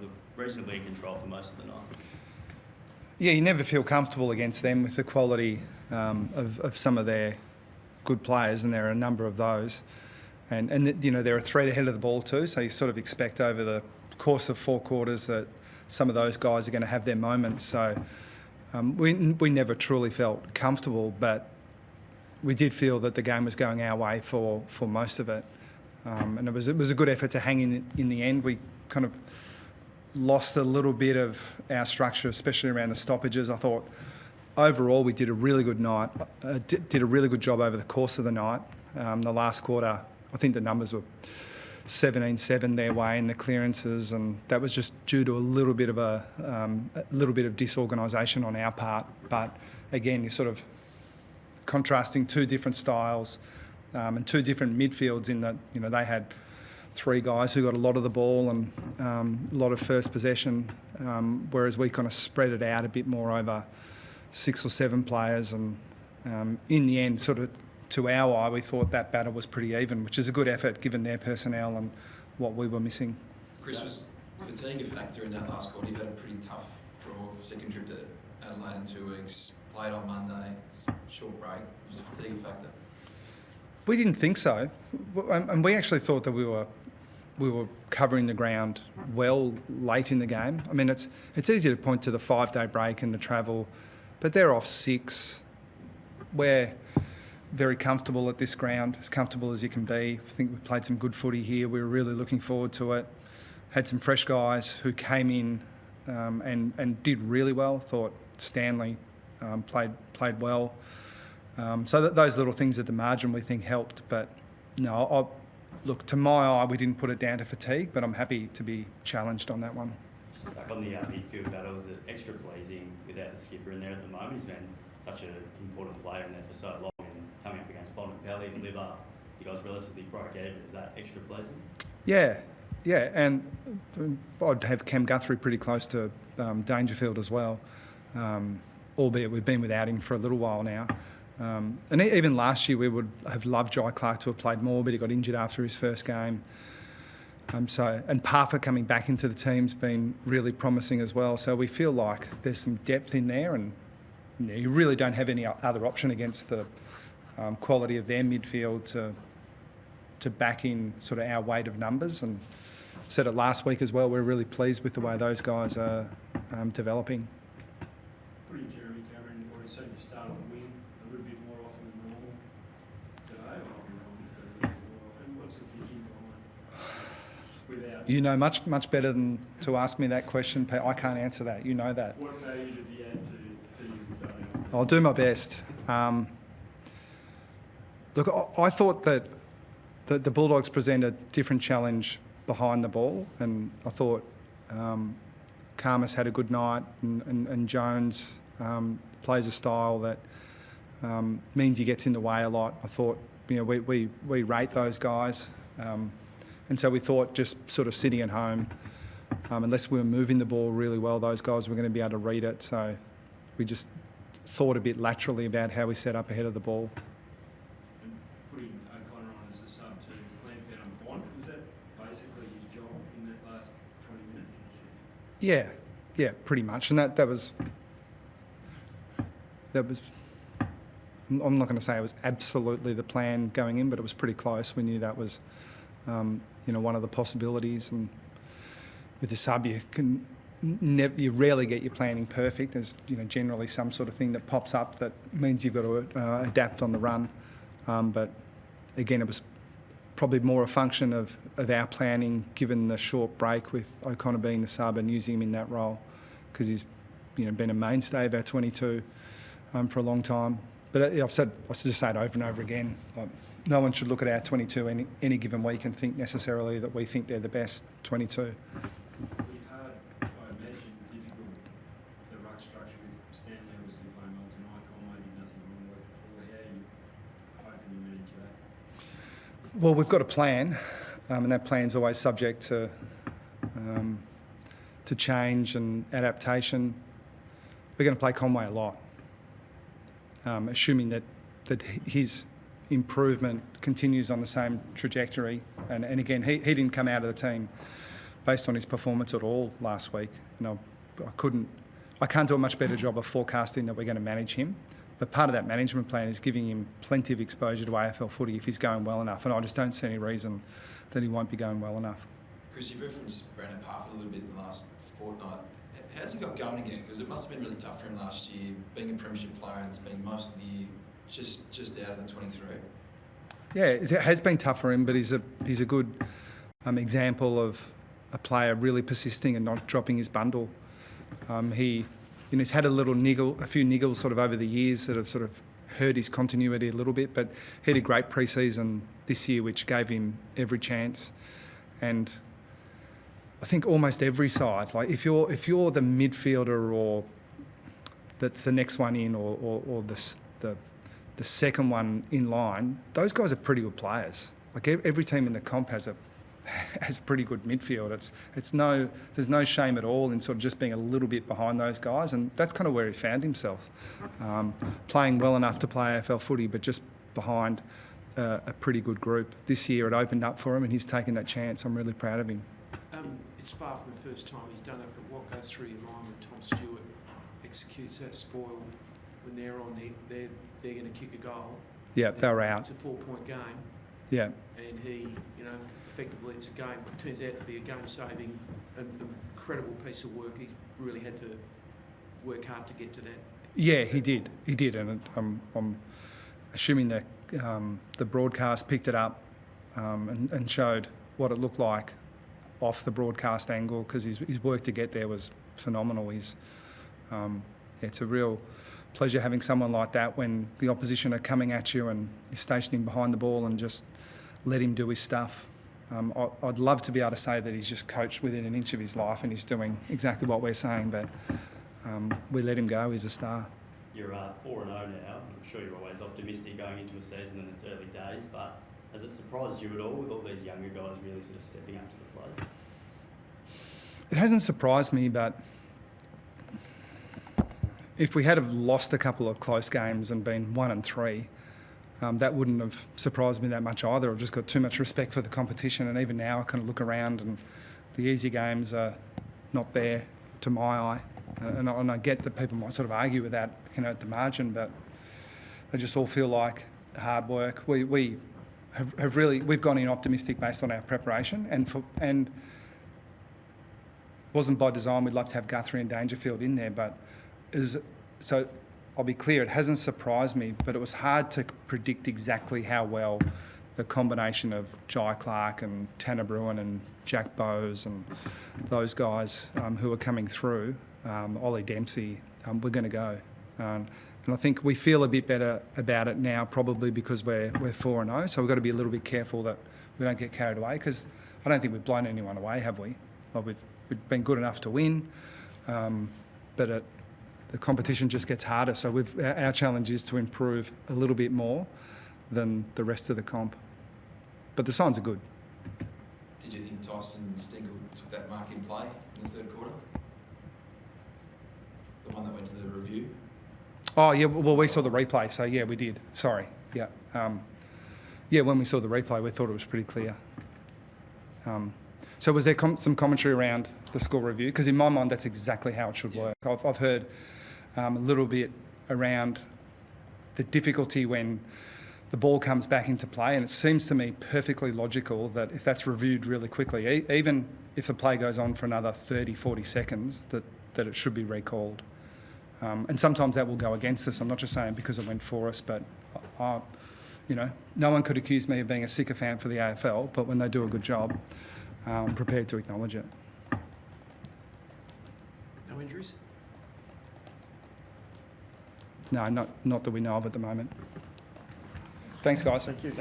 looked reasonably in control for most of the night. Yeah, you never feel comfortable against them with the quality of some of their good players, and there are a number of those. And you know, they're a threat ahead of the ball too, so you sort of expect over the course of 4 quarters that some of those guys are going to have their moments. So we never truly felt comfortable, but we did feel that the game was going our way for most of it. And it was a good effort to hang in the end. We kind of lost a little bit of our structure, especially around the stoppages. I thought overall we did a really good night, did a really good job over the course of the night. The last quarter, I think the numbers were 17-7 their way in the clearances, and that was just due to a little bit of disorganisation on our part. But again, you're sort of contrasting 2 different styles and 2 different midfields in that, you know, they had 3 guys who got a lot of the ball and a lot of first possession, whereas we kind of spread it out a bit more over 6 or 7 players. And in the end, sort of to our eye, we thought that battle was pretty even, which is a good effort given their personnel and what we were missing. Chris, was fatigue a factor in that last quarter? You've had a pretty tough draw, second trip to Adelaide in 2 weeks, played on Monday, short break. Was fatigue a factor? We didn't think so, and we actually thought that we were covering the ground well late in the game. I mean, it's easy to point to the 5-day break and the travel, but they're off 6. We're very comfortable at this ground, as comfortable as you can be. I think we played some good footy here. We were really looking forward to it. Had some fresh guys who came in and did really well. Thought Stanley played well. So those little things at the margin we think helped. But no, look, to my eye, we didn't put it down to fatigue, but I'm happy to be challenged on that one. Just back on the midfield battle, is it extra pleasing without the skipper in there at the moment? He's been such an important player in there for so long, and coming up against Bond and Pelly and Liver, you guys relatively broke even. Is that extra pleasing? Yeah, and I'd have Cam Guthrie pretty close to Dangerfield as well, albeit we've been without him for a little while now. And even last year we would have loved Jai Clark to have played more, but he got injured after his first game. And Parfa coming back into the team's been really promising as well. So we feel like there's some depth in there, and you really don't have any other option against the quality of their midfield to back in sort of our weight of numbers. And said it last week as well, we're really pleased with the way those guys are developing. Putting Jeremy Cameron, already said you started to win a little bit more often than normal today. I might be wrong, but a little bit more often. What's the thinking behind without? You know much better than to ask me that question, Pete. I can't answer that. You know that. What value does he add to you starting off? I'll do my best. Look, I thought that the Bulldogs present a different challenge behind the ball, and I thought Karmas had a good night, and Jones plays a style that means he gets in the way a lot. I thought, you know, we rate those guys, and so we thought just sort of sitting at home, unless we were moving the ball really well, those guys were going to be able to read it. So we just thought a bit laterally about how we set up ahead of the ball. And putting O'Connor on as a sub to clamp down on Bond, was that basically his job in that last 20 minutes? Yeah, pretty much. And that was. I'm not going to say it was absolutely the plan going in, but it was pretty close. We knew that was, one of the possibilities. And with the sub, you rarely get your planning perfect. There's generally some sort of thing that pops up that means you've got to adapt on the run. But again, it was probably more a function of our planning, given the short break with O'Connor being the sub and using him in that role, because he's been a mainstay of our 22 for a long time. But I just say it over and over again. No one should look at our 22 any given week and think necessarily that we think they're the best 22. Hard, I imagine, difficult, the ruck structure with Stanley obviously playing well tonight. Conway did nothing wrong with it before. How are you hoping to manage that? Well, we've got a plan, and that plan's always subject to change and adaptation. We're going to play Conway a lot, assuming that his improvement continues on the same trajectory. And again, he didn't come out of the team based on his performance at all last week. And I can't do a much better job of forecasting that we're going to manage him. But part of that management plan is giving him plenty of exposure to AFL footy if he's going well enough. And I just don't see any reason that he won't be going well enough. Chris, you've referenced Brandon Parfitt a little bit in the last fortnight. How's he got going again? Because it must have been really tough for him last year, being a premiership player and spending most of the year just out of the 23. Yeah, it has been tough for him, but he's a good example of a player really persisting and not dropping his bundle. He's had a few niggles sort of over the years that have sort of hurt his continuity a little bit, but he had a great pre-season this year, which gave him every chance. And I think almost every side, like if you're the midfielder or that's the next one in or the second one in line, those guys are pretty good players. Like every team in the comp has a pretty good midfield. There's no shame at all in sort of just being a little bit behind those guys, and that's kind of where he found himself, playing well enough to play AFL footy, but just behind a pretty good group. This year it opened up for him, and he's taken that chance. I'm really proud of him. It's far from the first time he's done it, but what goes through your mind when Tom Stewart executes that spoil when they're on they're going to kick a goal? Yeah, they were out. It's a 4-point game. Yeah. And he, effectively it's a game. It turns out to be a game-saving, incredible piece of work. He really had to work hard to get to that. Yeah, he did, and I'm assuming that the broadcast picked it up and showed what it looked like off the broadcast angle, because his work to get there was phenomenal. It's a real pleasure having someone like that when the opposition are coming at you and you're stationing behind the ball and just let him do his stuff. I'd love to be able to say that he's just coached within an inch of his life and he's doing exactly what we're saying, but we let him go. He's a star. You're 4-0 now. I'm sure you're always optimistic going into a season and it's early days, but has it surprised you at all with all these younger guys really sort of stepping up to the plate? It hasn't surprised me, but if we had have lost a couple of close games and been 1-3, that wouldn't have surprised me that much either. I've just got too much respect for the competition, and even now I kind of look around and the easy games are not there to my eye. And I get that people might sort of argue with that, at the margin, but they just all feel like hard work. We've gone in optimistic based on our preparation, and wasn't by design. We'd love to have Guthrie and Dangerfield in there, but so I'll be clear, it hasn't surprised me, but it was hard to predict exactly how well the combination of Jai Clark and Tanner Bruin and Jack Bowes and those guys who are coming through, Ollie Dempsey, we're going to go. And I think we feel a bit better about it now, probably because we're 4-0, so we've got to be a little bit careful that we don't get carried away, because I don't think we've blown anyone away, have we? Like we've been good enough to win, but the competition just gets harder, so our challenge is to improve a little bit more than the rest of the comp. But the signs are good. Did you think Tyson Stengel took that mark in play in the third quarter? The one that went to the review? Oh, yeah, well, we saw the replay, so yeah, we did. Sorry, yeah. When we saw the replay, we thought it was pretty clear. So was there some commentary around the score review? Because in my mind, that's exactly how it should work. I've heard a little bit around the difficulty when the ball comes back into play, and it seems to me perfectly logical that if that's reviewed really quickly, even if the play goes on for another 30, 40 seconds, that it should be recalled. And sometimes that will go against us. I'm not just saying because it went for us, but no one could accuse me of being a sycophant for the AFL, but when they do a good job, I'm prepared to acknowledge it. No injuries? No, not that we know of at the moment. Thanks, guys. Thank you.